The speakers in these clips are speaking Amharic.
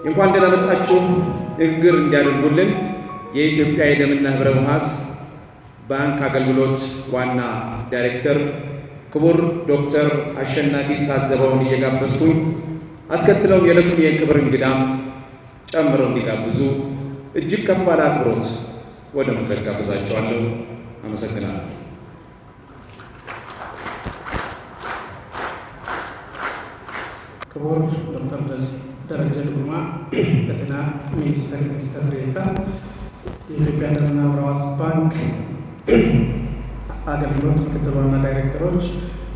እንኳን ደህና መጣችሁ ንግግር እንዲያደርጉልን የኢትዮጵያ የደምና ህብረ ሕዋስ ባንክ አገልግሎት ዋና ዳይሬክተር ክቡር ዶክተር አሸናፊ ታዘበውን እየጋበዝኩኝ አስከትለው የዕለቱን የክብር እንግዳም ጨምረው እንዲጋብዙ እጅግ ከፍ ባለ አክብሮት ወደ መድረክ ጋብዛቸዋለሁ። አመሰግናለሁ። ክቡር ዶክተር ደረጀ ዱጉማ በጤና ሚኒስቴር ዴኤታ፣ የኢትዮጵያ ደምና ህብረ ሕዋስ ባንክ አገልግሎት ምክትል ዋና ዳይሬክተሮች፣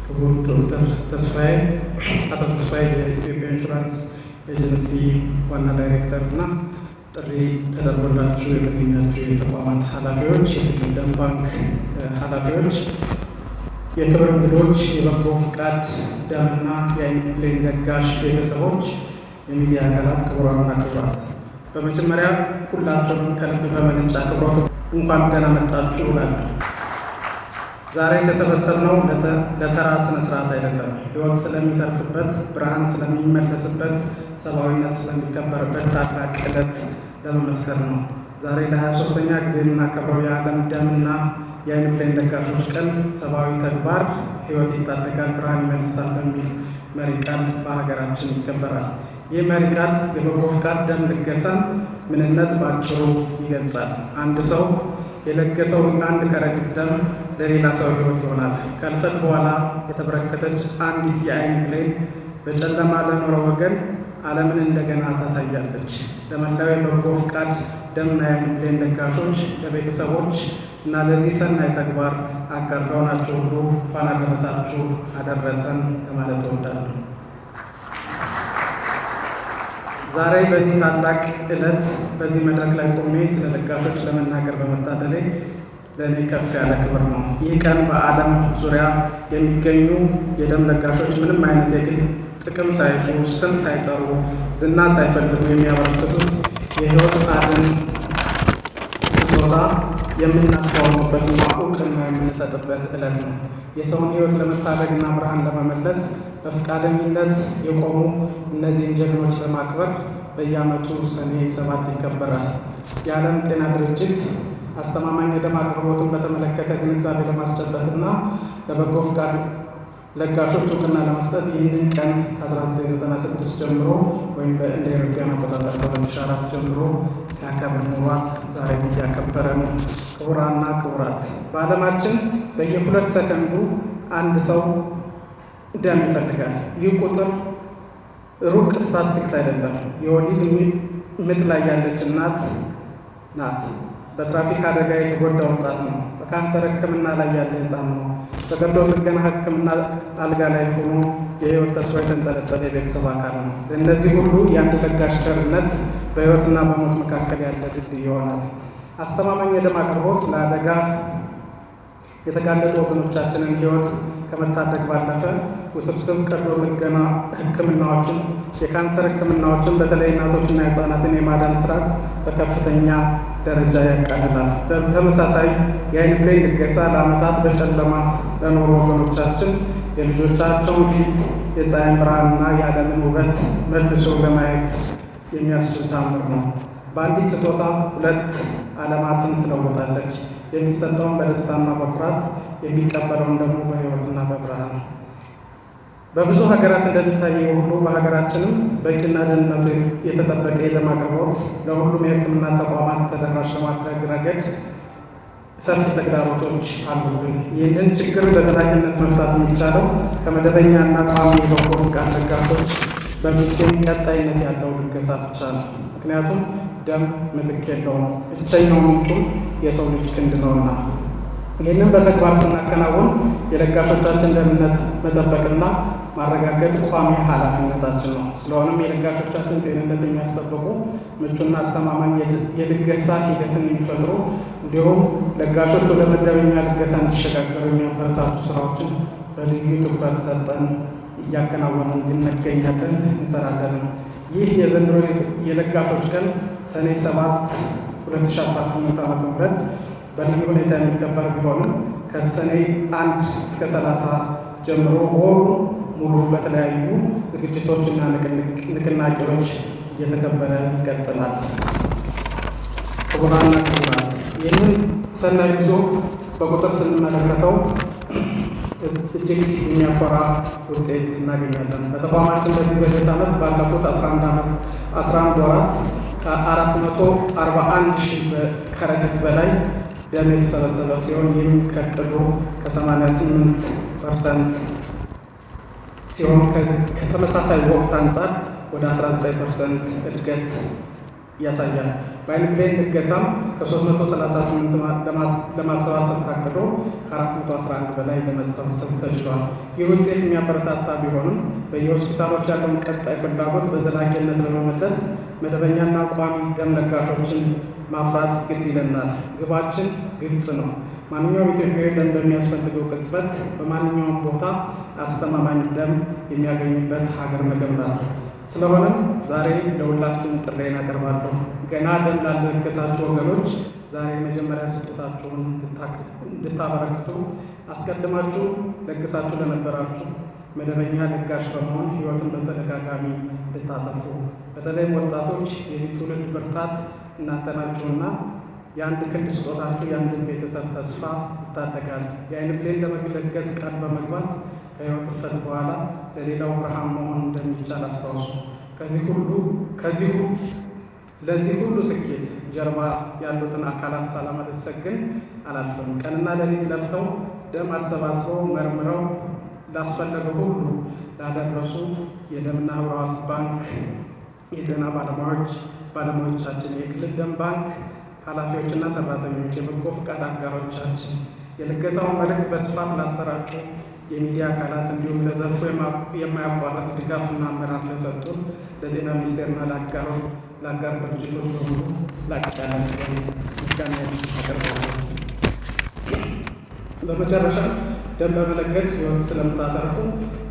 ክቡር ዶክተር አቶ ተስፋዬ የኢትዮጵያ ኢንሹራንስ ኤጀንሲ ዋና ዳይሬክተር እና ጥሪ ተደርጎላችሁ የተገኛችሁ የተቋማት ኃላፊዎች፣ የኢትዮጵያ ደም ባንክ ኃላፊዎች፣ የክብር እንግዶች፣ የበጎ ፍቃድ ደምና የዓይን ብሌን ለጋሽ ቤተሰቦች፣ የሚዲያ አካላት፣ ክቡራንና ክቡራት፣ በመጀመሪያ ሁላችሁም ከልብ በመነጨ አክብሮት እንኳን ደህና መጣችሁ እላለሁ። ዛሬ የተሰበሰብነው ለተራ ስነ ስርዓት አይደለም። ሕይወት ስለሚተርፍበት፣ ብርሃን ስለሚመለስበት፣ ሰብአዊነት ስለሚከበርበት ታላቅ ዕለት ለመመስከር ነው። ዛሬ ለ23ኛ ጊዜ የምናከብረው የዓለም ደምና የዓይን ብሌን ለጋሾች ቀን ሰብአዊ ተግባር ሕይወት ይታደጋል፣ ብርሃን ይመልሳል በሚል መሪ ቃል በሀገራችን ይከበራል። ይህ መሪ ቃል የበጎ ፍቃድ ደም ልገሳን ምንነት ባጭሩ ይገልጻል። አንድ ሰው የለገሰው አንድ ከረጢት ደም ለሌላ ሰው ሕይወት ይሆናል። ከልፈት በኋላ የተበረከተች አንዲት የዓይን ብሌን በጨለማ ለኖረ ወገን ዓለምን እንደገና ታሳያለች። ለመላው የበጎ ፍቃድ ደምና የዓይን ብሌን ለጋሾች፣ ለቤተሰቦች እና ለዚህ ሰናይ ተግባር አጋር ለሆናችሁ ሁሉ እንኳን አደረሳችሁ አደረሰን ለማለት እወዳለሁ። ዛሬ በዚህ ታላቅ ዕለት በዚህ መድረክ ላይ ቆሜ ስለ ለጋሾች ለመናገር በመታደሌ ለእኔ ከፍ ያለ ክብር ነው። ይህ ቀን በዓለም ዙሪያ የሚገኙ የደም ለጋሾች ምንም አይነት የግል ጥቅም ሳይሹ፣ ስም ሳይጠሩ፣ ዝና ሳይፈልጉ የሚያበረክቱት የሕይወት አድን ስጦታ የምናስተዋውቅበትና እውቅና የምንሰጥበት ዕለት ነው። የሰውን ሕይወት ለመታደግና ብርሃን ለመመለስ በፈቃደኝነት የቆሙ እነዚህን ጀግኖች ለማክበር በየዓመቱ ሰኔ 7 ይከበራል። የዓለም ጤና ድርጅት አስተማማኝ የደም አቅርቦትን በተመለከተ ግንዛቤ ለማስጨበጥና ለበጎ ፍቃድ ለጋሾች እውቅና ለመስጠት ይህንን ቀን ከ1996 ጀምሮ ወይም እንደ አውሮፓውያን አቆጣጠር ከ2004 ጀምሮ ሲያከብር ኖሯል። ዛሬ እያከበረ ነው። ክቡራንና ክቡራት፣ በዓለማችን በየ2 ሰከንዱ አንድ ሰው ደም ይፈልጋል። ይህ ቁጥር ሩቅ ስታቲስቲክስ አይደለም። የወሊድ ምጥ ላይ ያለች እናት ናት። በትራፊክ አደጋ የተጎዳ ወጣት ነው። በካንሰር ሕክምና ላይ ያለ ሕፃን ነው። በቀዶ ጥገና ሕክምና አልጋ ላይ ሆኖ የሕይወት ተስፋ የተንጠለጠለ የቤተሰብ አካል ነው። እነዚህ ሁሉ የአንድ ለጋሽ ቸርነት በሕይወትና በሞት መካከል ያለ ድልድይ ይሆናል። አስተማማኝ የደም አቅርቦት ለአደጋ የተጋለጡ ወገኖቻችንን ሕይወት ከመታደግ ባለፈ ውስብስብ ቀዶ ጥገና ሕክምናዎችን፣ የካንሰር ሕክምናዎችን በተለይ እናቶችና ሕፃናትን የማዳን ስራ በከፍተኛ ደረጃ ያቃልላል። በተመሳሳይ የዓይን ብሌን ልገሳ ለዓመታት በጨለማ ለኖሩ ወገኖቻችን የልጆቻቸውን ፊት የፀሐይን ብርሃንና የዓለምን ውበት መልሶ ለማየት የሚያስችል ታምር ነው። በአንዲት ስጦታ 2 ዓለማትን ትለውጣለች። የሚሰጠውን በደስታና በኩራት የሚቀበለውን ደግሞ በሕይወትና በብርሃን። በብዙ ሀገራት እንደሚታየው ሁሉ በሀገራችንም በቂና ደህንነቱ የተጠበቀ የደም አቅርቦት ለሁሉም የሕክምና ተቋማት ተደራሽ ለማድረግ ረገድ ሰፊ ተግዳሮቶች አሉብን። ይህንን ችግር በዘላቂነት መፍታት የሚቻለው ከመደበኛና ቋሚ የበጎ ፍቃድ ለጋሾች በሚገኝ ቀጣይነት ያለው ልገሳ ብቻ ነው። ምክንያቱም ደም ምትክ የለውም፣ ብቸኛው ምንጩም የሰው ልጅ ክንድ ነውና። ይህንን በተግባር ስናከናውን የለጋሾቻችን ደህንነት መጠበቅና ማረጋገጥ ቋሚ ኃላፊነታችን ነው። ስለሆነም የለጋሾቻችን ጤንነት የሚያስጠብቁ ምቹና አስተማማኝ የልገሳ ሂደትን የሚፈጥሩ እንዲሁም ለጋሾች ወደ መደበኛ ልገሳ እንዲሸጋገሩ የሚያበረታቱ ስራዎችን በልዩ ትኩረት ሰጠን እያከናወንን እንገኛለን፣ እንሰራለን። ይህ የዘንድሮ የለጋሾች ቀን ሰኔ 7 2018 ዓ.ም በልዩ ሁኔታ የሚከበር ቢሆንም ከሰኔ 1 እስከ 30 ጀምሮ ወሩ ሙሉ በተለያዩ ዝግጅቶችና ንቅናቄዎች እየተከበረ ይቀጥላል። ክቡራንና ክቡራት፣ ይህንን ሰናይ ጉዞ በቁጥር ስንመለከተው እጅግ የሚያኮራ ውጤት እናገኛለን። በተቋማችን በዚህ በጀት ዓመት ባለፉት 11 ወራት ከ441 ሺህ ከረጢት በላይ ደም የተሰበሰበ ሲሆን ይህም ከዕቅዱ ከ88% ሲሆን ከተመሳሳይ ወቅት አንጻር ወደ 19% እድገት ያሳያል። በዓይን ብሌን ልገሳም ከ338 ለማሰባሰብ ታቅዶ ከ411 በላይ ለመሰብሰብ ተችሏል። ይህ ውጤት የሚያበረታታ ቢሆንም በየሆስፒታሎች ያለውን ቀጣይ ፍላጎት በዘላቂነት ለመመለስ መደበኛና ቋሚ ደም ለጋሾችን ማፍራት ግድ ይለናል። ግባችን ግልጽ ነው። ማንኛውም ኢትዮጵያዊ ደም በሚያስፈልገው ቅጽበት በማንኛውም ቦታ አስተማማኝ ደም የሚያገኝበት ሀገር መገንባት። ስለሆነም ዛሬ ለሁላችሁም ጥሬን አቀርባለሁ። ገና ደም ላለገሳችሁ ወገኖች ዛሬ መጀመሪያ ስጦታችሁን እንድታበረክቱ፣ አስቀድማችሁ ለግሳችሁ ለነበራችሁ መደበኛ ለጋሽ በመሆን ሕይወትን በተደጋጋሚ እንድታተርፉ፣ በተለይም ወጣቶች የዚህ ትውልድ ብርታት እናንተ ናችሁና የአንድ ክንድ ስጦታችሁ የአንድን ቤተሰብ ተስፋ ይታደጋል። የዓይን ብሌን ለመለገስ ቃል በመግባት ከሕይወት ሕልፈት በኋላ ለሌላው ብርሃን መሆን እንደሚቻል አስታውሱ። ለዚህ ሁሉ ስኬት ጀርባ ያሉትን አካላት ሳላመሰግን አላልፍም። ቀንና ሌሊት ለፍተው ደም አሰባስበው መርምረው ላስፈለገው ሁሉ ላደረሱ የደምና ህብረ ሕዋስ ባንክ የጤና ባለሙያዎቻችን፣ የክልል ደም ባንክ ኃላፊዎችና ሰራተኞች፣ የበጎ ፈቃድ አጋሮቻችን፣ የልገሳውን መልእክት በስፋት ላሰራጩ የሚዲያ አካላት እንዲሁም ለዘርፉ የማያቋርጥ ድጋፍና አመራር ለሰጡን ለጤና ሚኒስቴርና ለአጋር ድርጅቶች በሙሉ ላቅ ያለ ምስጋና አቀርባለሁ። በመጨረሻ ደም በመለገስ ሕይወት ስለምታተርፉ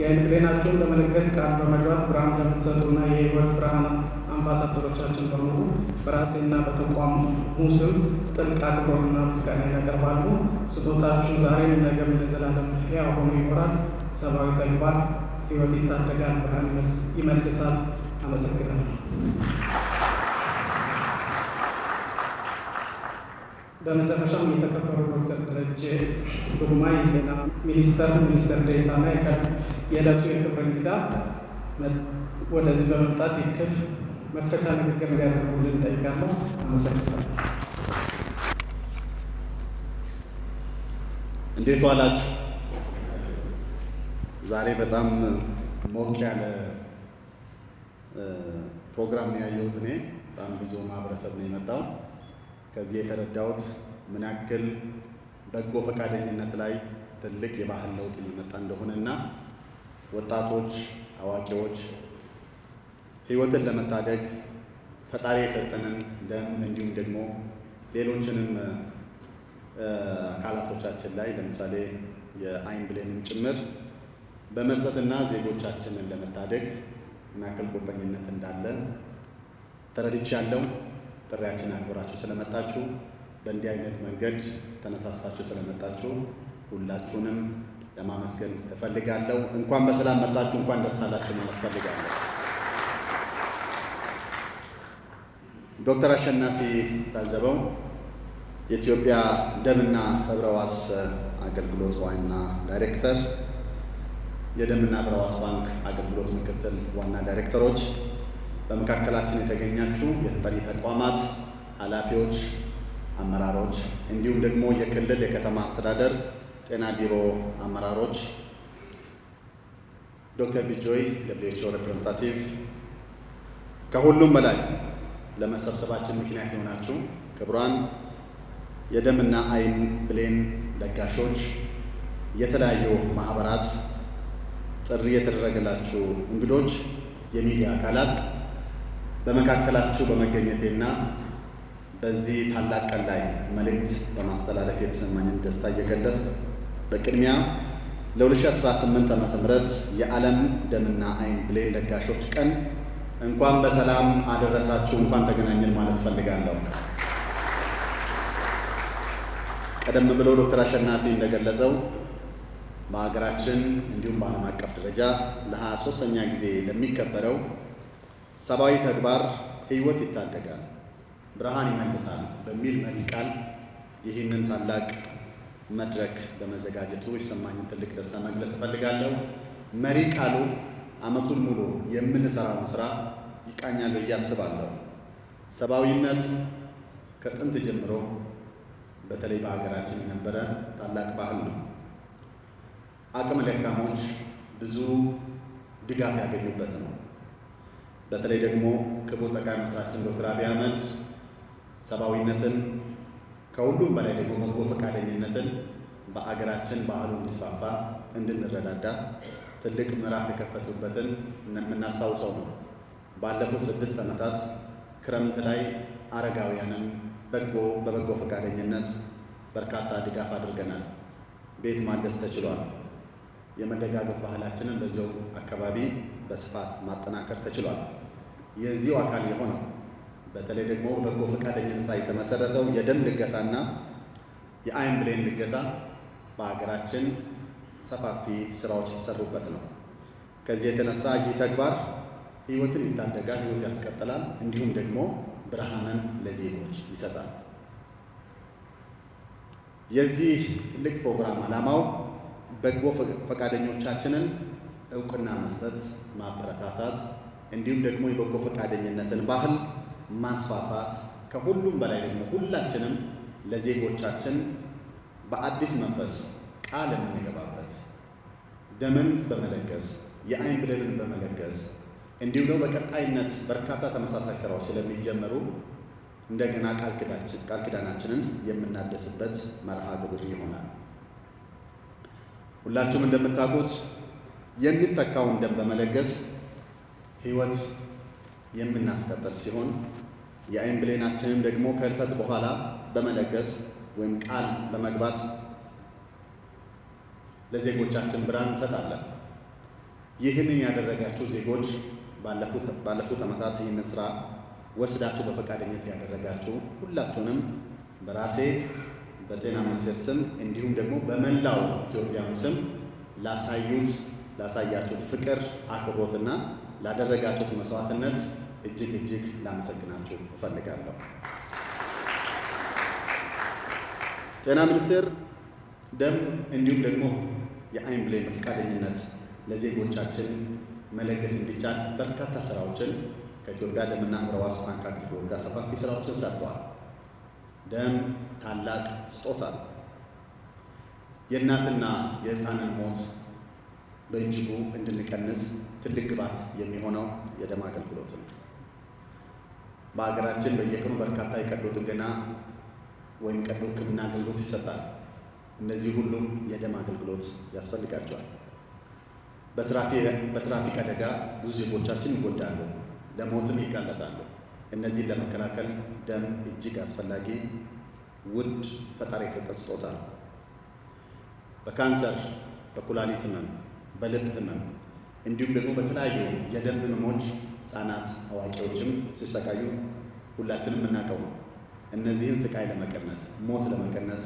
የዓይን ብሌናችሁን ለመለገስ ቃል በመግባት ብርሃን ለምትሰጡና የሕይወት ብርሃን አምባሳደሮቻችን በሙሉ በራሴና በተቋሙ ስም ጥልቅ አክብሮትና ምስጋና ያቀርባሉ። ስጦታችሁ ዛሬም ነገም ለዘላለም ሕያው ሆኖ ይኖራል። ሰብአዊ ተግባር ሕይወት ይታደጋል፣ ብርሃን ይመልሳል። አመሰግናለሁ። በመጨረሻም የተከበሩ ዶክተር ደረጀ ዱጉማ የጤና ሚኒስቴር ዴኤታና የዕለቱ የክብር እንግዳ ወደዚህ በመምጣት መክፈቻ ንግግር እንዲያደርጉልን እጠይቃለሁ። አመሰግናለሁ። እንዴት ዋላችሁ? ዛሬ በጣም ሞቅ ያለ ፕሮግራም ነው ያየሁት። እኔ በጣም ብዙ ማህበረሰብ ነው የመጣው። ከዚህ የተረዳሁት ምን ያክል በጎ ፈቃደኝነት ላይ ትልቅ የባህል ለውጥ ሊመጣ እንደሆነና ወጣቶች፣ አዋቂዎች ሕይወትን ለመታደግ ፈጣሪ የሰጠንን ደም እንዲሁም ደግሞ ሌሎችንም አካላቶቻችን ላይ ለምሳሌ የዓይን ብሌንም ጭምር በመስጠትና ዜጎቻችንን ለመታደግ ምን ያክል ቁርጠኝነት እንዳለ ተረድቻለሁ። ጥሪያችን አክብራችሁ ስለመጣችሁ፣ በእንዲህ አይነት መንገድ ተነሳሳችሁ ስለመጣችሁ ሁላችሁንም ለማመስገን እፈልጋለሁ። እንኳን በሰላም መጣችሁ፣ እንኳን ደስ አላችሁ ማለት እፈልጋለሁ። ዶክተር አሸናፊ ታዘበው የኢትዮጵያ ደምና ህብረ ሕዋስ አገልግሎት ዋና ዳይሬክተር፣ የደምና ህብረ ሕዋስ ባንክ አገልግሎት ምክትል ዋና ዳይሬክተሮች፣ በመካከላችን የተገኛችሁ የተጠሪ ተቋማት ኃላፊዎች፣ አመራሮች እንዲሁም ደግሞ የክልል የከተማ አስተዳደር ጤና ቢሮ አመራሮች፣ ዶክተር ቢጆይ ደብሊውኤችኦ ሪፕሬዘንታቲቭ፣ ከሁሉም በላይ ለመሰብሰባችን ምክንያት የሆናችሁ ክቡራን የደምና ዓይን ብሌን ለጋሾች፣ የተለያዩ ማህበራት፣ ጥሪ የተደረገላችሁ እንግዶች፣ የሚዲያ አካላት በመካከላችሁ በመገኘቴና በዚህ ታላቅ ቀን ላይ መልእክት በማስተላለፍ የተሰማኝን ደስታ እየገለጽኩ በቅድሚያ ለ2018 ዓ.ም የዓለም ደምና ዓይን ብሌን ለጋሾች ቀን እንኳን በሰላም አደረሳችሁ፣ እንኳን ተገናኘን ማለት ፈልጋለሁ። ቀደም ብሎ ዶክተር አሸናፊ እንደገለጸው በሀገራችን እንዲሁም በዓለም አቀፍ ደረጃ ለ23ኛ ጊዜ ለሚከበረው ሰብአዊ ተግባር ሕይወት ይታደጋል፣ ብርሃን ይመልሳል በሚል መሪ ቃል ይህንን ታላቅ መድረክ በመዘጋጀቱ የተሰማኝን ትልቅ ደስታ መግለጽ እፈልጋለሁ። መሪ ቃሉ ዓመቱን ሙሉ የምንሰራውን ስራ ይቃኛል ብዬ አስባለሁ። ሰብአዊነት ከጥንት ጀምሮ በተለይ በሀገራችን የነበረ ታላቅ ባህል ነው። አቅመ ደካሞች ብዙ ድጋፍ ያገኙበት ነው። በተለይ ደግሞ ክቡር ጠቅላይ ሚኒስትራችን ዶክተር አብይ አህመድ ሰብአዊነትን ከሁሉም በላይ ደግሞ በጎ ፈቃደኝነትን በአገራችን ባህሉ እንዲስፋፋ እንድንረዳዳ ትልቅ ምዕራፍ የከፈቱበትን የምናስታውሰው ነው። ባለፉት 6 ዓመታት ክረምት ላይ አረጋውያንን በበጎ ፈቃደኝነት በርካታ ድጋፍ አድርገናል። ቤት ማደስ ተችሏል። የመደጋገፍ ባህላችንን በዚያው አካባቢ በስፋት ማጠናከር ተችሏል። የዚሁ አካል የሆነው በተለይ ደግሞ በጎ ፈቃደኝነት ላይ የተመሰረተው የደም ልገሳና የአይን ብሌን ልገሳ በሀገራችን ሰፋፊ ስራዎች የተሰሩበት ነው። ከዚህ የተነሳ ይህ ተግባር ሕይወትን ይታደጋል፣ ሕይወት ያስቀጥላል፣ እንዲሁም ደግሞ ብርሃንን ለዜጎች ይሰጣል። የዚህ ትልቅ ፕሮግራም ዓላማው በጎ ፈቃደኞቻችንን እውቅና መስጠት፣ ማበረታታት እንዲሁም ደግሞ የበጎ ፈቃደኝነትን ባህል ማስፋፋት፣ ከሁሉም በላይ ደግሞ ሁላችንም ለዜጎቻችን በአዲስ መንፈስ ቃል የምንገባበት ደምን በመለገስ የአይን ብሌንን በመለገስ እንዲሁም ደግሞ በቀጣይነት በርካታ ተመሳሳይ ስራዎች ስለሚጀመሩ እንደገና ቃል ኪዳናችንን የምናደስበት መርሃ ግብር ይሆናል። ሁላችሁም እንደምታውቁት የሚተካውን ደም በመለገስ ሕይወት የምናስቀጥል ሲሆን የአይን ብሌናችንን ደግሞ ከህልፈት በኋላ በመለገስ ወይም ቃል በመግባት ለዜጎቻችን ብርሃን እንሰጣለን። ይህንን ያደረጋችሁ ዜጎች ባለፉት ዓመታት ይህንን ስራ ወስዳችሁ በፈቃደኝነት ያደረጋችሁ ሁላችሁንም በራሴ በጤና ሚኒስቴር ስም እንዲሁም ደግሞ በመላው ኢትዮጵያዊ ስም ላሳያችሁት ፍቅር፣ አክብሮትና ላደረጋችሁት መስዋዕትነት እጅግ ላመሰግናችሁ እፈልጋለሁ። ጤና ሚኒስቴር ደም እንዲሁም ደግሞ የአይን ብሌን ፈቃደኝነት ለዜጎቻችን መለገስ እንዲቻል በርካታ ስራዎችን ከኢትዮጵያ ደምና ህብረ ሕዋስ ባንክ አገልግሎት ጋር ሰፋፊ ስራዎችን ሰርተዋል። ደም ታላቅ ስጦታ ነው። የእናትና የህፃንን ሞት በእጅጉ እንድንቀንስ ትልቅ ግባት የሚሆነው የደም አገልግሎት ነው። በሀገራችን በየቀኑ በርካታ የቀዶ ጥገና ወይም ቀዶ ሕክምና አገልግሎት ይሰጣል። እነዚህ ሁሉም የደም አገልግሎት ያስፈልጋቸዋል። በትራፊክ አደጋ ብዙ ዜጎቻችን ይጎዳሉ፣ ለሞትም ይጋለጣሉ። እነዚህን ለመከላከል ደም እጅግ አስፈላጊ ውድ ፈጣሪ የሰጠን ስጦታ ነው። በካንሰር፣ በኩላሊት ህመም፣ በልብ ህመም እንዲሁም ደግሞ በተለያዩ የደም ህመሞች ህፃናት አዋቂዎችም ሲሰቃዩ ሁላችንም የምናውቀው ነው። እነዚህን ስቃይ ለመቀነስ ሞት ለመቀነስ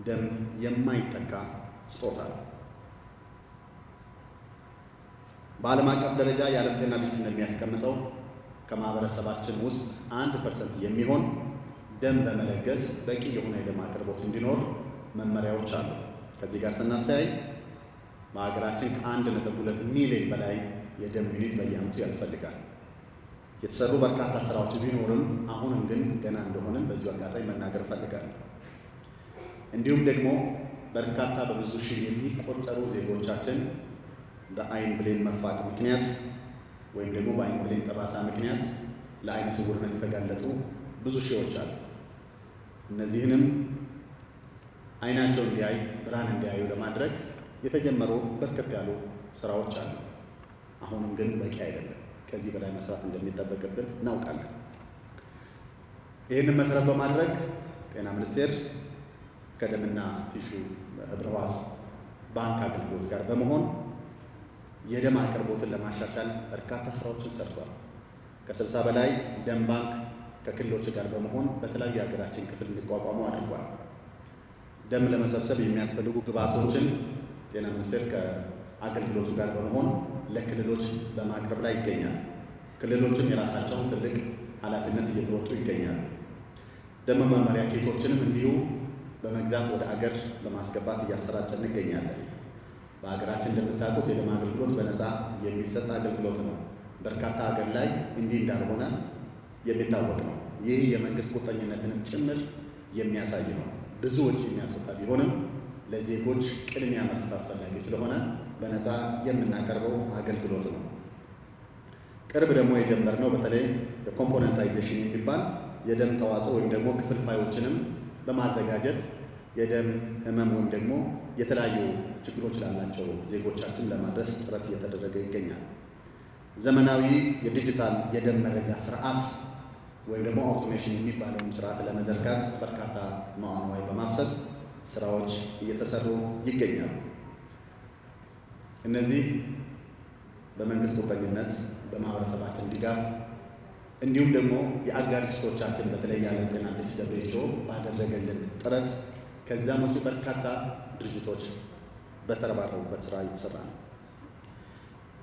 ደም የማይተካ ስጦታ ነው። በዓለም አቀፍ ደረጃ የዓለም ጤና ድርጅት እንደሚያስቀምጠው ከማህበረሰባችን ውስጥ 1% የሚሆን ደም በመለገስ በቂ የሆነ የደም አቅርቦት እንዲኖር መመሪያዎች አሉ። ከዚህ ጋር ስናስተያይ በሀገራችን ከ1.2 ሚሊዮን በላይ የደም ዩኒት በየዓመቱ ያስፈልጋል። የተሰሩ በርካታ ስራዎች ቢኖርም አሁንም ግን ገና እንደሆነን በዚሁ አጋጣሚ መናገር እፈልጋለሁ። እንዲሁም ደግሞ በርካታ በብዙ ሺህ የሚቆጠሩ ዜጎቻችን በአይን ብሌን መፋቅ ምክንያት ወይም ደግሞ በአይን ብሌን ጠባሳ ምክንያት ለአይነ ስውርነት የተጋለጡ ብዙ ሺዎች አሉ። እነዚህንም አይናቸው እንዲያይ ብርሃን እንዲያዩ ለማድረግ የተጀመሩ በርከት ያሉ ስራዎች አሉ። አሁንም ግን በቂ አይደለም። ከዚህ በላይ መስራት እንደሚጠበቅብን እናውቃለን። ይህንን መሰረት በማድረግ ጤና ሚኒስቴር ከደምና ቲሹ ህብረ ሕዋስ ባንክ አገልግሎት ጋር በመሆን የደም አቅርቦትን ለማሻሻል በርካታ ስራዎችን ሰርቷል። ከ60 በላይ ደም ባንክ ከክልሎች ጋር በመሆን በተለያዩ የሀገራችን ክፍል እንዲቋቋሙ አድርጓል። ደም ለመሰብሰብ የሚያስፈልጉ ግብዓቶችን ጤና ሚኒስቴር ከአገልግሎቱ ጋር በመሆን ለክልሎች በማቅረብ ላይ ይገኛል። ክልሎችም የራሳቸውን ትልቅ ኃላፊነት እየተወጡ ይገኛሉ። ደም መመርመሪያ ኪቶችንም እንዲሁ በመግዛት ወደ አገር በማስገባት እያሰራጨን እንገኛለን። በሀገራችን እንደምታውቁት የደም አገልግሎት በነፃ የሚሰጥ አገልግሎት ነው። በርካታ ሀገር ላይ እንዲህ እንዳልሆነ የሚታወቅ ነው። ይህ የመንግስት ቁርጠኝነትንም ጭምር የሚያሳይ ነው። ብዙ ወጪ የሚያስወጣ ቢሆንም ለዜጎች ቅድሚያ መስጠት አስፈላጊ ስለሆነ በነፃ የምናቀርበው አገልግሎት ነው። ቅርብ ደግሞ የጀመርነው በተለይ የኮምፖነንታይዜሽን የሚባል የደም ተዋጽኦ ወይም ደግሞ ክፍልፋዮችንም በማዘጋጀት የደም ህመም ወይም ደግሞ የተለያዩ ችግሮች ላላቸው ዜጎቻችን ለማድረስ ጥረት እየተደረገ ይገኛል። ዘመናዊ የዲጂታል የደም መረጃ ስርዓት ወይም ደግሞ አውቶሜሽን የሚባለውን ስርዓት ለመዘርጋት በርካታ መዋዕለ ንዋይ በማፍሰስ ስራዎች እየተሰሩ ይገኛሉ። እነዚህ በመንግስት ቁርጠኝነት፣ በማህበረሰባችን ድጋፍ እንዲሁም ደግሞ የአጋር ድርጅቶቻችን በተለይ የዓለም ጤና ድርጅት WHO ባደረገልን ጥረት ከዛም ውጭ በርካታ ድርጅቶች በተረባረቡበት ስራ እየተሰራ ነው።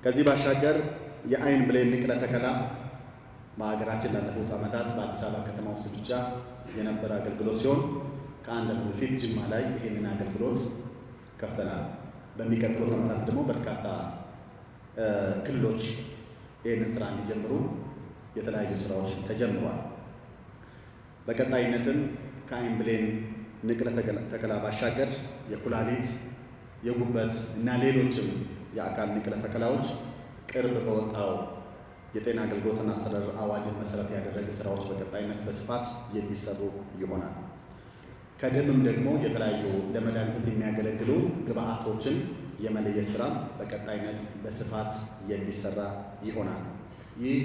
ከዚህ ባሻገር የአይን ብሌን ንቅለ ተከላ በሀገራችን ላለፉት ዓመታት በአዲስ አበባ ከተማ ውስጥ ብቻ የነበረ አገልግሎት ሲሆን ከአንድ ዓመት በፊት ጅማ ላይ ይህንን አገልግሎት ከፍተናል። በሚቀጥሉት ዓመታት ደግሞ በርካታ ክልሎች ይህንን ስራ እንዲጀምሩ የተለያዩ ስራዎች ተጀምሯል። በቀጣይነትም ከአይን ብሌን ንቅለ ተከላ ባሻገር የኩላሊት፣ የጉበት እና ሌሎችም የአካል ንቅለ ተከላዎች ቅርብ በወጣው የጤና አገልግሎትና አስተዳደር አዋጅን መሰረት ያደረገ ስራዎች በቀጣይነት በስፋት የሚሰሩ ይሆናል። ከደምም ደግሞ የተለያዩ ለመድኃኒት የሚያገለግሉ ግብአቶችን የመለየት ስራ በቀጣይነት በስፋት የሚሰራ ይሆናል። ይህ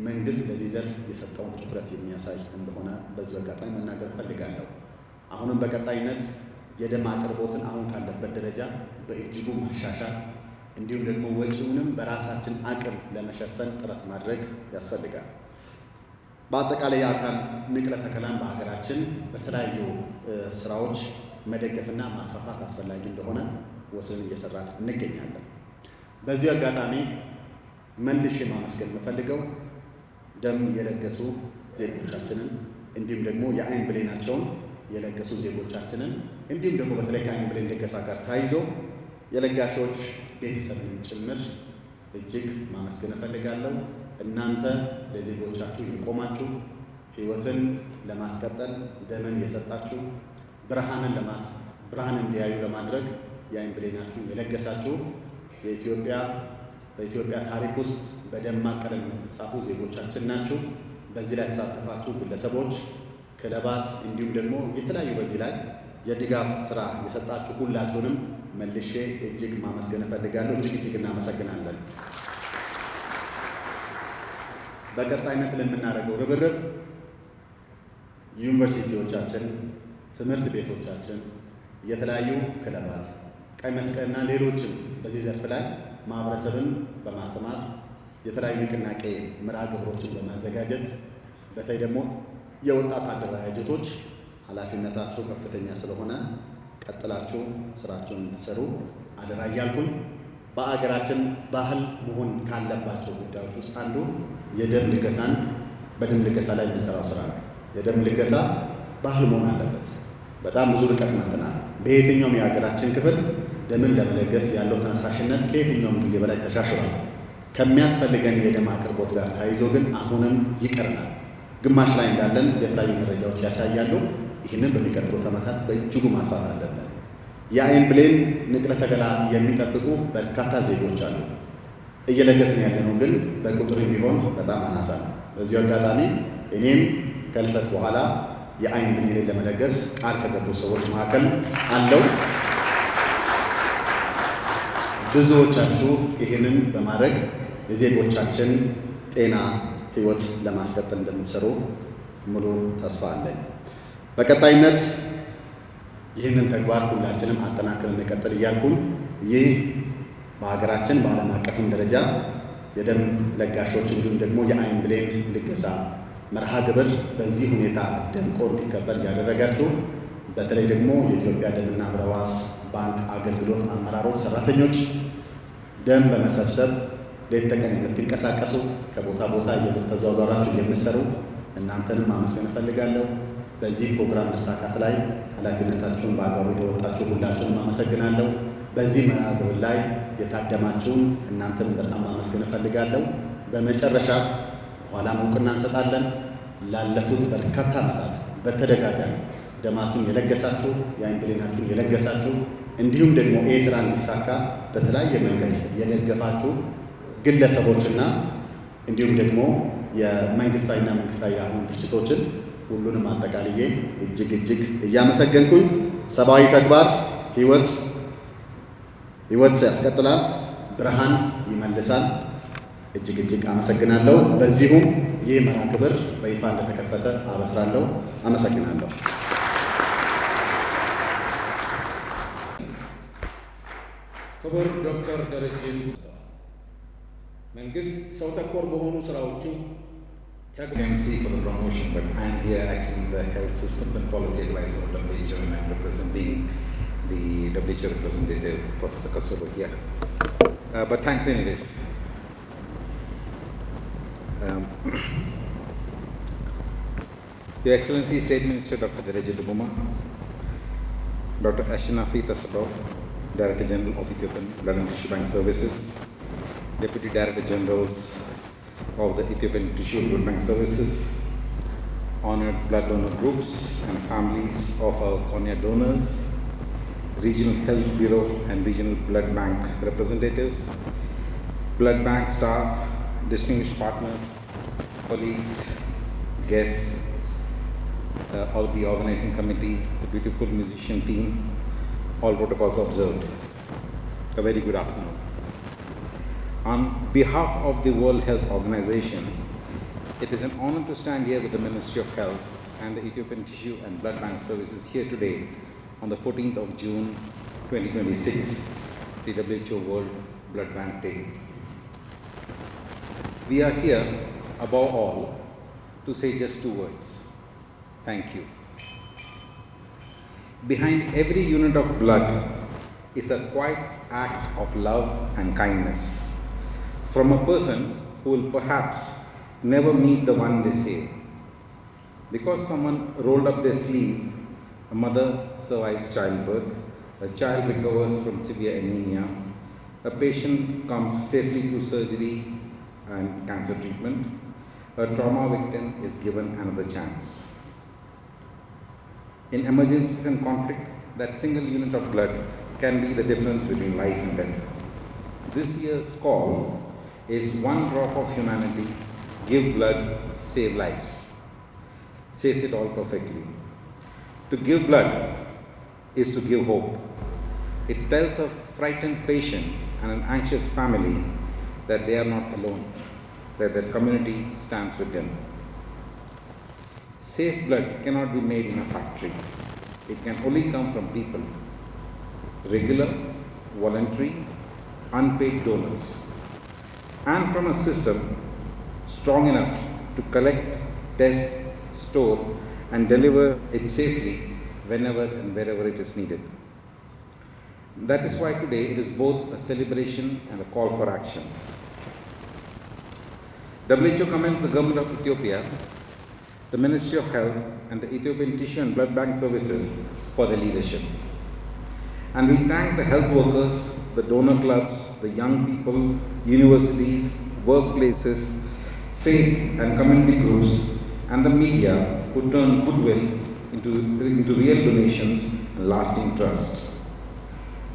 መንግስት ለዚህ ዘርፍ የሰጠውን ትኩረት የሚያሳይ እንደሆነ በዚህ አጋጣሚ መናገር ፈልጋለሁ። አሁንም በቀጣይነት የደም አቅርቦትን አሁን ካለበት ደረጃ በእጅጉ ማሻሻል እንዲሁም ደግሞ ወጪውንም በራሳችን አቅም ለመሸፈን ጥረት ማድረግ ያስፈልጋል። በአጠቃላይ የአካል ንቅለ ተከላን በሀገራችን በተለያዩ ስራዎች መደገፍና ማስፋፋት አስፈላጊ እንደሆነ ወስነን እየሰራን እንገኛለን። በዚህ አጋጣሚ መልሼ ማመስገን የምፈልገው ደም የለገሱ ዜጎቻችንን እንዲሁም ደግሞ የአይን ብሌናቸውን የለገሱ ዜጎቻችንን እንዲሁም ደግሞ በተለይ ከአይን ብሌን ልገሳ ጋር ተያይዞ የለጋሾች ቤተሰብን ጭምር እጅግ ማመስገን እፈልጋለሁ። እናንተ ለዜጎቻችሁ የቆማችሁ፣ ሕይወትን ለማስቀጠል ደምን የሰጣችሁ፣ ብርሃን እንዲያዩ ለማድረግ የአይን ብሌናችሁ የለገሳችሁ በኢትዮጵያ ታሪክ ውስጥ በደማቅ ቀለም የምትጻፉ ዜጎቻችን ናችሁ። በዚህ ላይ የተሳተፋችሁ ግለሰቦች፣ ክለባት እንዲሁም ደግሞ የተለያዩ በዚህ ላይ የድጋፍ ስራ የሰጣችሁ ሁላችሁንም መልሼ እጅግ ማመስገን እፈልጋለሁ። እጅግ እናመሰግናለን። በቀጣይነት ለምናደርገው ርብርብ ዩኒቨርሲቲዎቻችን፣ ትምህርት ቤቶቻችን፣ የተለያዩ ክለባት፣ ቀይ መስቀልና ሌሎችም በዚህ ዘርፍ ላይ ማህበረሰብን በማስተማር የተለያዩ ንቅናቄ መርሃ ግብሮችን በማዘጋጀት በተለይ ደግሞ የወጣት አደረጃጀቶች ኃላፊነታቸው ከፍተኛ ስለሆነ ቀጥላችሁ ስራቸውን እንድትሰሩ አደራ እያልኩኝ በአገራችን ባህል መሆን ካለባቸው ጉዳዮች ውስጥ አንዱ የደም ልገሳን በደም ልገሳ ላይ የምንሰራው ስራ ነው። የደም ልገሳ ባህል መሆን አለበት። በጣም ብዙ ርቀት መጥተናል። በየትኛውም የሀገራችን ክፍል ደምን ለመለገስ ያለው ተነሳሽነት ከየትኛውም ጊዜ በላይ ተሻሽሏል። ከሚያስፈልገን የደም አቅርቦት ጋር ተያይዞ ግን አሁንም ይቀርናል። ግማሽ ላይ እንዳለን የተለያዩ መረጃዎች ያሳያሉ። ይህንን በሚቀጥሉት ዓመታት በእጅጉ ማስፋት አለብን። የአይን ብሌን ንቅለ ተከላ የሚጠብቁ በርካታ ዜጎች አሉ። እየለገስን ያለነው ግን በቁጥር ቢሆን በጣም አናሳ ነው። በዚሁ አጋጣሚ እኔም ከልፈት በኋላ የአይን ብሌን ለመለገስ ቃል ከገቡ ሰዎች መካከል አለው። ብዙዎቻችሁ ይህንን በማድረግ የዜጎቻችን ጤና ሕይወት ለማስቀጠል እንደምትሰሩ ሙሉ ተስፋ አለኝ። በቀጣይነት ይህንን ተግባር ሁላችንም አጠናክረን እንቀጥል እያልኩኝ ይህ በሀገራችን በዓለም አቀፍም ደረጃ የደም ለጋሾች እንዲሁም ደግሞ የአይን ብሌን ልገሳ መርሃ ግብር በዚህ ሁኔታ ደምቆ እንዲከበር ያደረጋችሁ በተለይ ደግሞ የኢትዮጵያ ደምና ህብረ ሕዋስ ባንክ አገልግሎት አመራሮች፣ ሰራተኞች ደም በመሰብሰብ ሌት ተቀን የምትንቀሳቀሱ ከቦታ ቦታ እየተዘዋወራችሁ የምትሰሩ እናንተንም ማመስገን እፈልጋለሁ። በዚህ ፕሮግራም መሳካት ላይ ኃላፊነታችሁን በአግባቡ የተወጣችሁ ሁላችሁንም አመሰግናለሁ። በዚህ መርሃ ግብር ላይ የታደማችሁን እናንተንም በጣም ማመስገን እፈልጋለሁ። በመጨረሻ በኋላም እውቅና እንሰጣለን። ላለፉት በርካታ ዓመታት በተደጋጋሚ ደማችሁን የለገሳችሁ፣ የአይን ብሌናችሁን የለገሳችሁ እንዲሁም ደግሞ ይህ ስራ እንዲሳካ በተለያየ መንገድ የደገፋችሁ ግለሰቦችና እንዲሁም ደግሞ የመንግስታዊና መንግስታዊ ያልሆኑ ድርጅቶችን ሁሉንም አጠቃልዬ እጅግ እያመሰገንኩኝ ሰብአዊ ተግባር ህይወት ያስቀጥላል፣ ብርሃን ይመልሳል። እጅግ አመሰግናለሁ። በዚሁም ይህ መርሃ ግብር በይፋ እንደተከፈተ አበስራለሁ። አመሰግናለሁ። ክቡር ዶክተር ደረጀ መንግስት ሰው ተኮር በሆኑ ስራዎቹ MC for the promotion, but I'm here actually the health systems and policy advisor of WHO, and I'm representing the WHO representative, Professor Kasolo here. But thanks anyways. Your Excellency State Minister Dr. Dereje Dumuma, Dr. Ashinafi Tassabaw, Director General of Ethiopian Blood and Tissue Bank Services, Deputy Director Generals of the Ethiopian Tissue and Blood Bank Services, honored blood donor groups and families of our cornea donors, Regional Health Bureau and Regional Blood Bank representatives, blood bank staff, distinguished partners, colleagues, guests, of the organizing committee, the beautiful musician team, all protocols observed. A very good afternoon. On behalf of the World Health Organization, it is an honor to stand here with the Ministry of Health and the Ethiopian Tissue and Blood Bank Services here today on the 14th of June 2026, the WHO World Blood Bank Day. We are here, above all, to say just two words: thank you. Behind every unit of blood is a quiet act of love and kindness from a person who will perhaps never meet the one they save. Because someone rolled up their sleeve, a mother survives childbirth, a child recovers from severe anemia, a patient comes safely through surgery and cancer treatment, a trauma victim is given another chance. In emergencies and conflict, that single unit of blood can be the difference between life and death. This year's call is one drop of humanity, give blood, save lives. Says it all perfectly. To give blood is to give hope. It tells a frightened patient and an anxious family that they are not alone, that their community stands with them. Safe blood cannot be made in a factory. It can only come from people, regular, voluntary, unpaid donors, and from a system strong enough to collect, test, store, and deliver it safely whenever and wherever it is needed. That is why today it is both a celebration and a call for action. WHO commends the Government of Ethiopia, the Ministry of Health, and the Ethiopian Tissue and Blood Bank Services for their leadership. And we thank the health workers, the donor clubs, the young people, universities, workplaces, faith and community groups, and the media who turn goodwill into real donations and lasting trust.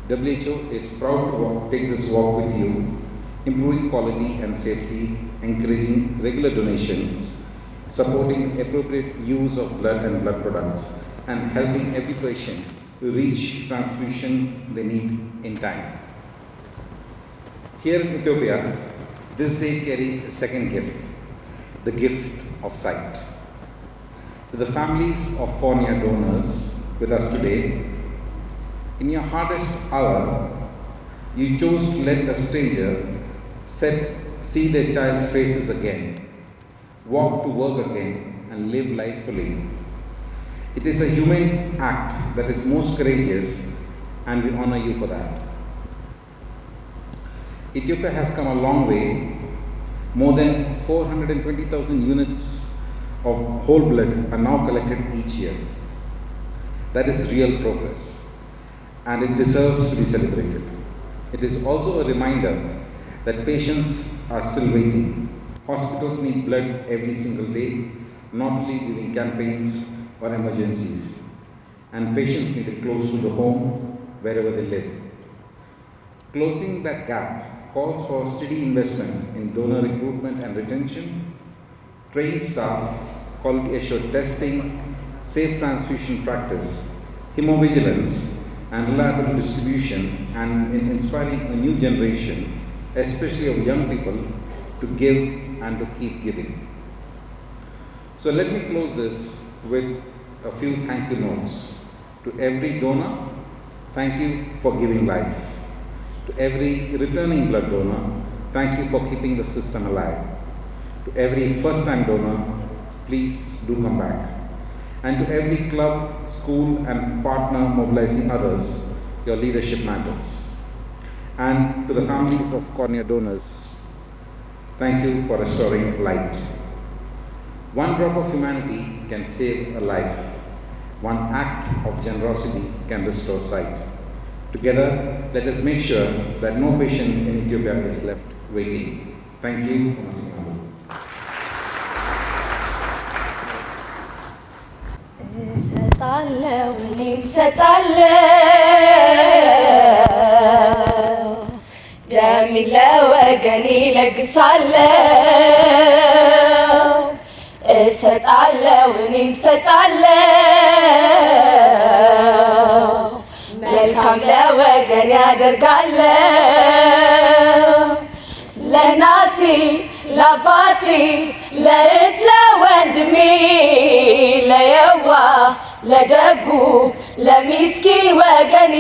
WHO is proud to take this walk with you, improving quality and safety, encouraging regular donations, supporting appropriate use of blood and blood products, and helping every patient to reach transfusion they need in time. Here in Ethiopia, this day carries a second gift, the gift of sight. To the families of cornea donors with us today, in your hardest hour, you chose to let a stranger see their child's faces again, walk to work again, and live life fully. It is a humane act that is most courageous, and we honor you for that. Ethiopia has come a long way. More than 420,000 units of whole blood are now collected each year. That is real progress, and it deserves to be celebrated. It is also a reminder that patients are still waiting. Hospitals need blood every single day, not only during campaigns or emergencies, and patients need it close to the home, wherever they live. Closing that gap calls for steady investment in donor recruitment and retention, trained staff, quality assured testing, safe transfusion practice, hemovigilance, and reliable distribution, and in inspiring a new generation, especially of young people, to give and to keep giving. So let me close this with a few thank you notes. To every donor, thank you for giving life. To every returning blood donor, thank you for keeping the system alive. To every first-time donor, please do come back. And to every club, school, and partner mobilizing others, your leadership matters. And to the families of cornea donors, thank you for restoring light. One drop of humanity can save a life. One act of generosity can restore sight. Together, let us make sure that no patient in Ethiopia is left waiting. Thank you. መልካም ለወገን ያደርጋለሁ ለናቲ ለአባቲ ለእህት ለወንድሜ ለየዋ ለደጉ ለሚስኪን ወገኔ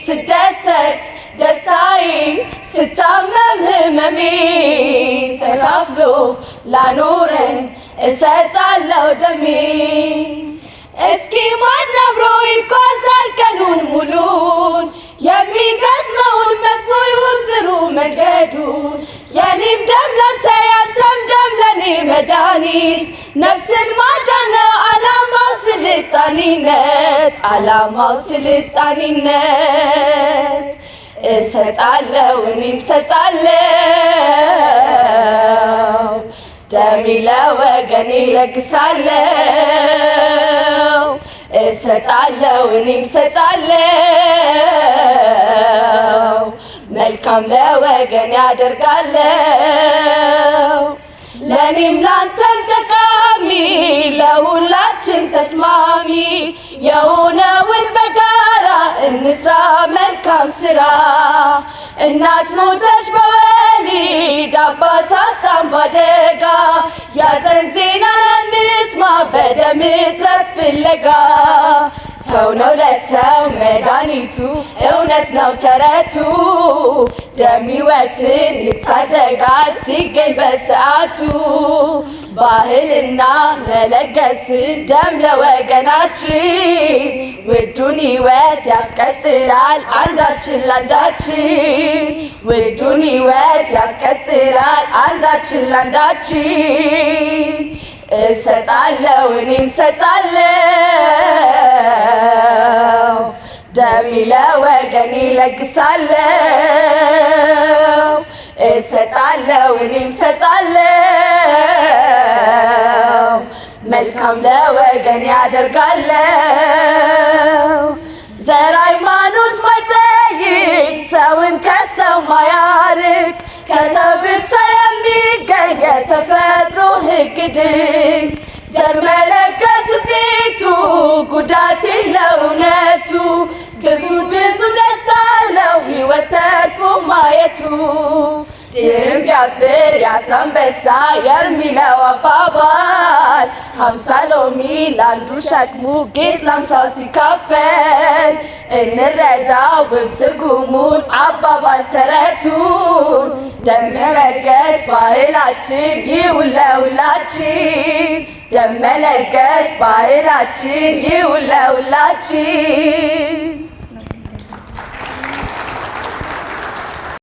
ስደሰት ደስታዬ ስታመም ህመሜ ተካፍሎ ላኖረኝ እሰጣለሁ ደሜ እስኪ ማን አብሮ ይጓዛል ቀኑን ሙሉን የሚገጥመውን መጥፎ ይሁን ጥሩ መንገዱን የኔም ደም ላንተ ያንተም ደም ለኔ መድኃኒት ነፍስን ማዳን ነው ዓላማው ስልጣኔነት እሰጣለሁ እኔም እሰጣለሁ ደሜ ለወገኔ እለግሳለሁ እሰጣለሁ እኔም እሰጣለሁ መልካም ለወገን ያደርጋለሁ ለኔም ላንተም ጠቃሚ ለሁላችን ተስማሚ የሆነውን በጋራ እንስራ መልካም ስራ እናት ሞተች በወሊድ አባት አጣን ባደጋ ያዘን ዜና እንስማ በደም እጥረት ፍለጋ ሰው ነው ለሰው መድኃኒቱ እውነት ነው ተረቱ ደም ሕይወትን ይታደጋል ሲገኝ በሰዓቱ ባህልና መለገስን ደም ለወገናችን ውዱን ሕይወት ያስቀጥላል አንዳችን ላንዳችን ውዱን ሕይወት ያስቀጥላል አንዳችን ላንዳችን እሰጣለሁ እኔም እሰጣለሁ ደሜ ለወገኔ እለግሳለሁ እሰጣለሁ እኔም እሰጣለሁ መልካም ለወገን ያደርጋለሁ ዘር ሃይማኖት ማይጠይቅ ሰውን ከሰው ማያርቅ ከሰው ብቻ የሚገኝ የተፈጥሮ ሕግ ድንቅ ዘር መለገስ ውጤቱ ጉዳት የለው እውነቱ ብዙ ደስታ አለው ሕይወት ተርፎ ማየቱ ድም ቢያብር የአስራ አንበሳ የሚለው አባባል 50 ሎሚ ለአንዱ ሸክሙ ጌጥ ለ50 ሲካፈል እንረዳው ውብ ትርጉሙን አባባል ተረቱን ደም መለገስ ባህላችን ይሁን ለሁላችን ደም መለገስ ባህላችን ይሁን ለሁላችን